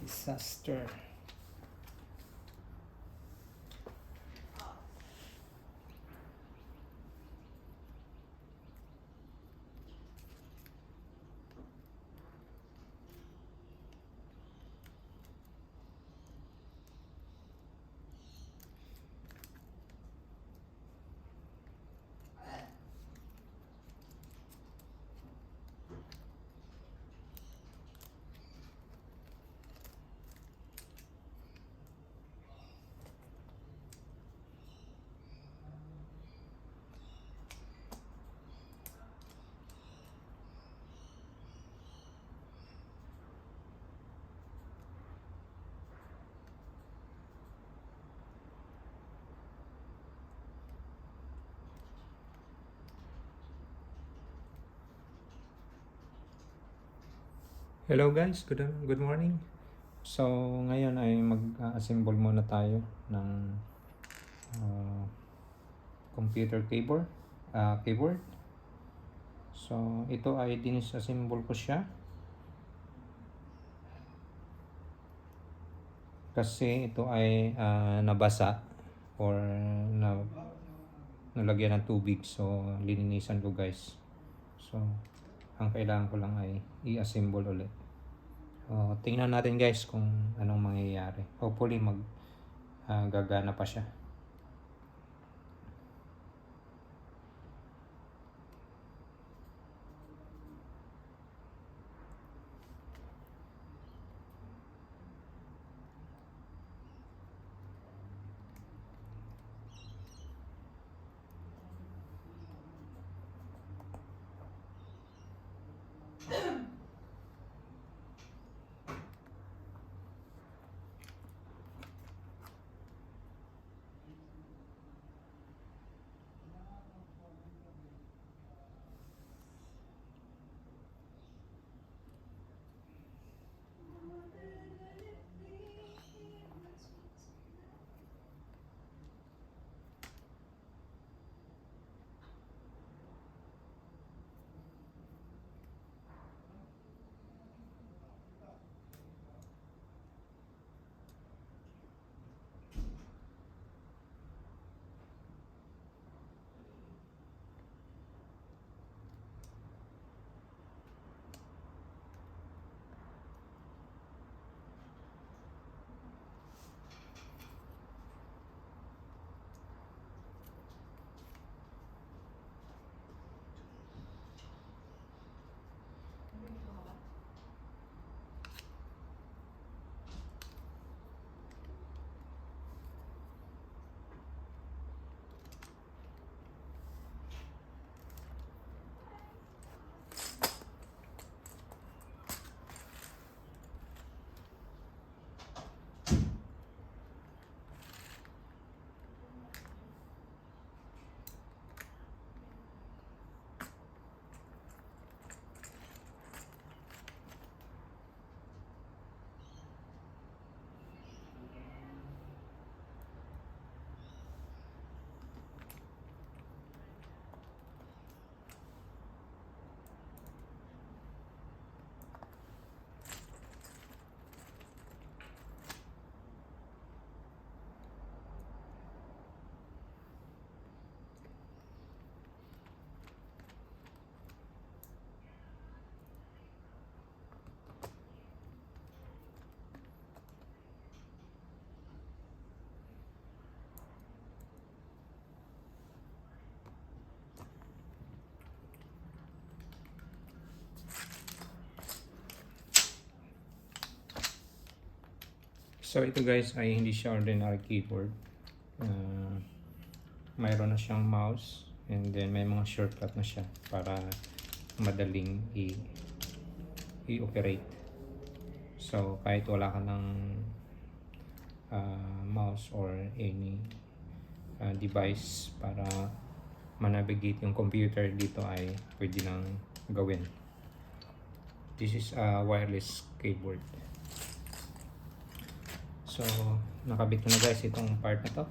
Disaster. Hello guys, good morning. So ngayon ay mag-assemble muna tayo ng computer keyboard. So ito ay dinisassemble ko siya kasi ito ay nabasa or nalagyan ng tubig, so lininisan ko guys. So ang kailangan ko lang ay i-assemble ulit. Tingnan natin guys kung anong mangyayari. Hopefully gagana pa siya. So ito guys ay hindi siya ordinary keyboard. Mayroon na siyang mouse and then may mga shortcut na siya para madaling i-operate. So kahit wala ka ng mouse or any device para manavigate yung computer dito ay pwede nang gawin. This is a wireless keyboard. So nakabit ko na guys itong part na to.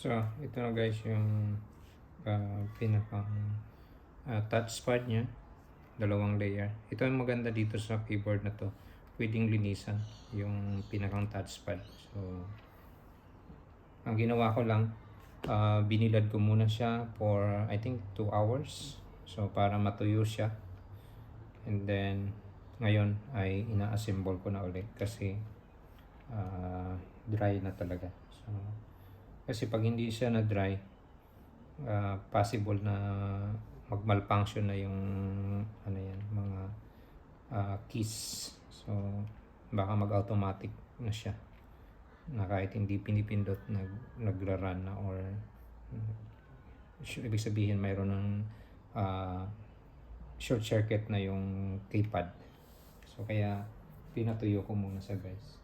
So, ito na guys yung pinakang touchpad niya. Dalawang layer. Ito ang maganda dito sa keyboard na to. Pwedeng linisan yung pinakang touchpad. So, ang ginawa ko lang, binilad ko muna siya for I think 2 hours. So, para matuyo siya. And then, ngayon ay ina-assemble ko na ulit kasi dry na talaga. So, kasi pag hindi siya na dry, possible na mag-malfunction na yung ano yan, mga keys. So, baka mag-automatic na siya na kahit hindi pinipindot nagra-run na or ibig sabihin mayroon ng short circuit na yung keypad. So, kaya pinatuyo ko muna sa guys.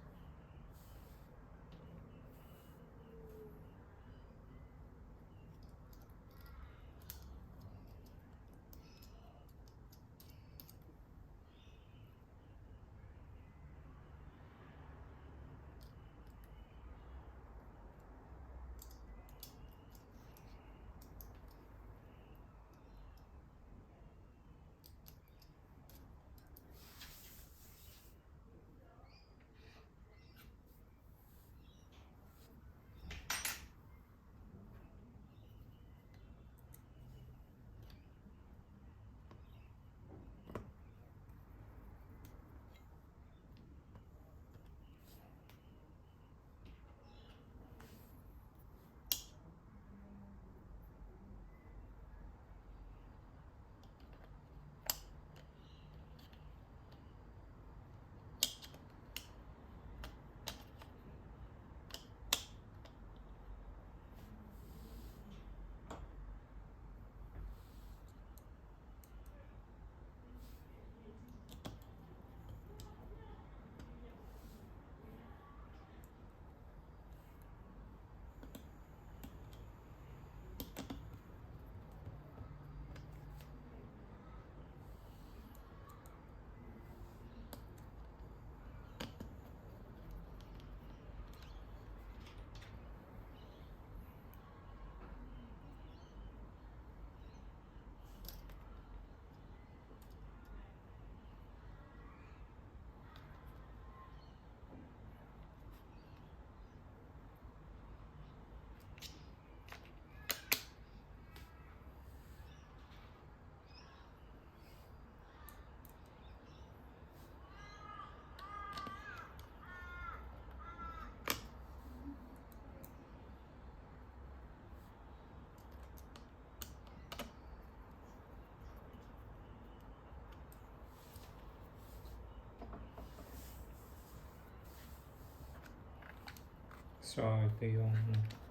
So, ito yung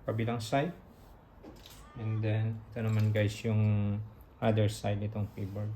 kabilang side. And then, ito naman guys yung other side nitong keyboard.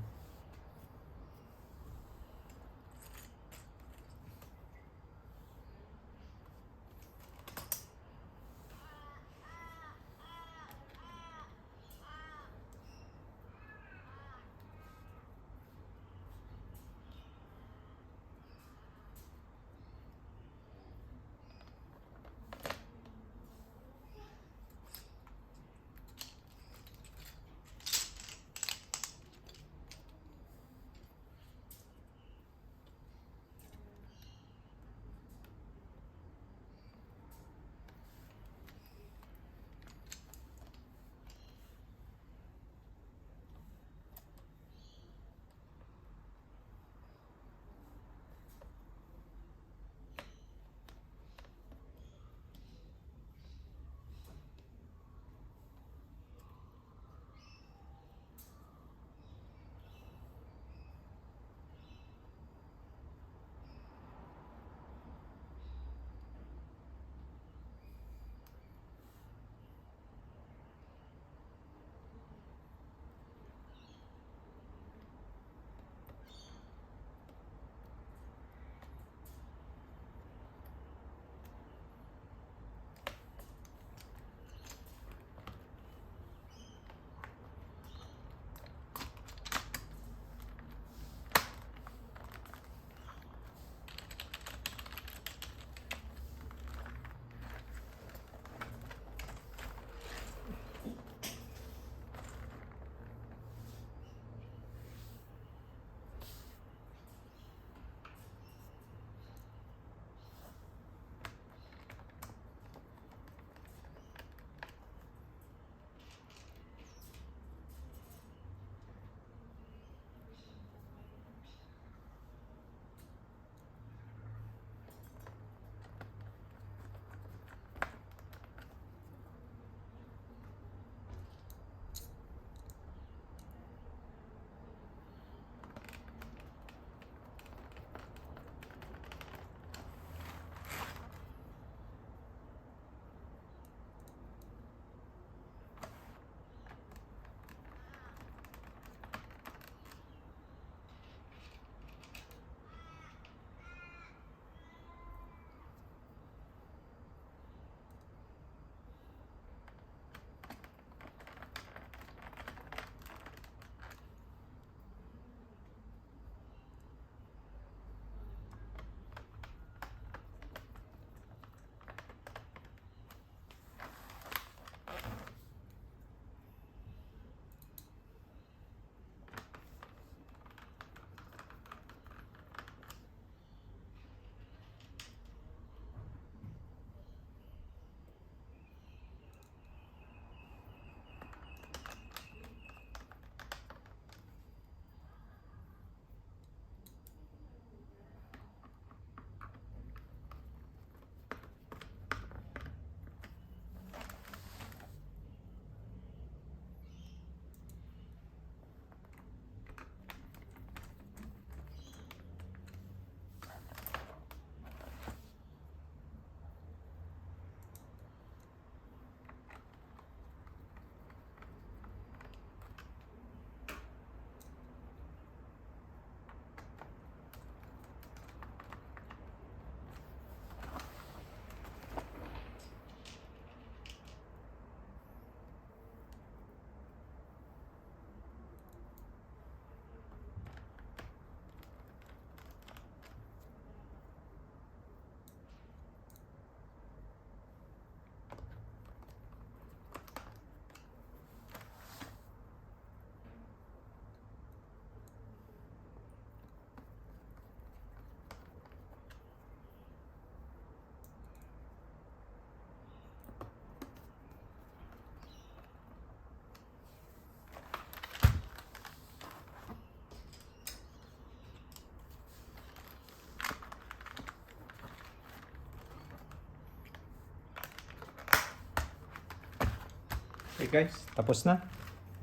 Okay guys, tapos na.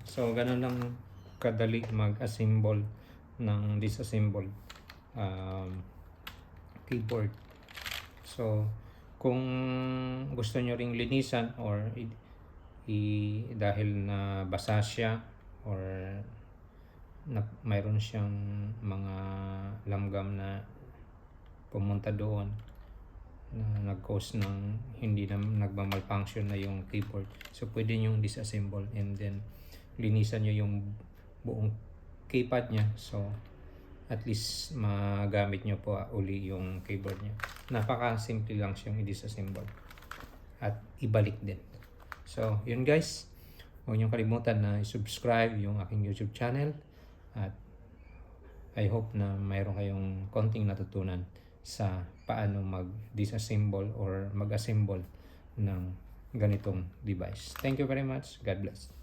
So, ganun lang kadali mag-assemble ng disassemble keyboard. So, kung gusto nyo ring linisan or dahil na basa siya or mayroon siyang mga langgam na pumunta doon na nag-cause ng hindi na nagmamalfunction na yung keyboard. So, pwede nyo disassemble and then linisan nyo yung buong keypad niya. So, at least magamit nyo po uli yung keyboard niya. Napaka-simple lang siyang i-disassemble at ibalik din. So, yun guys. Huwag nyo kalimutan na i-subscribe yung aking YouTube channel at I hope na mayroon kayong konting natutunan sa paano mag-disassemble or mag-assemble ng ganitong device. Thank you very much. God bless.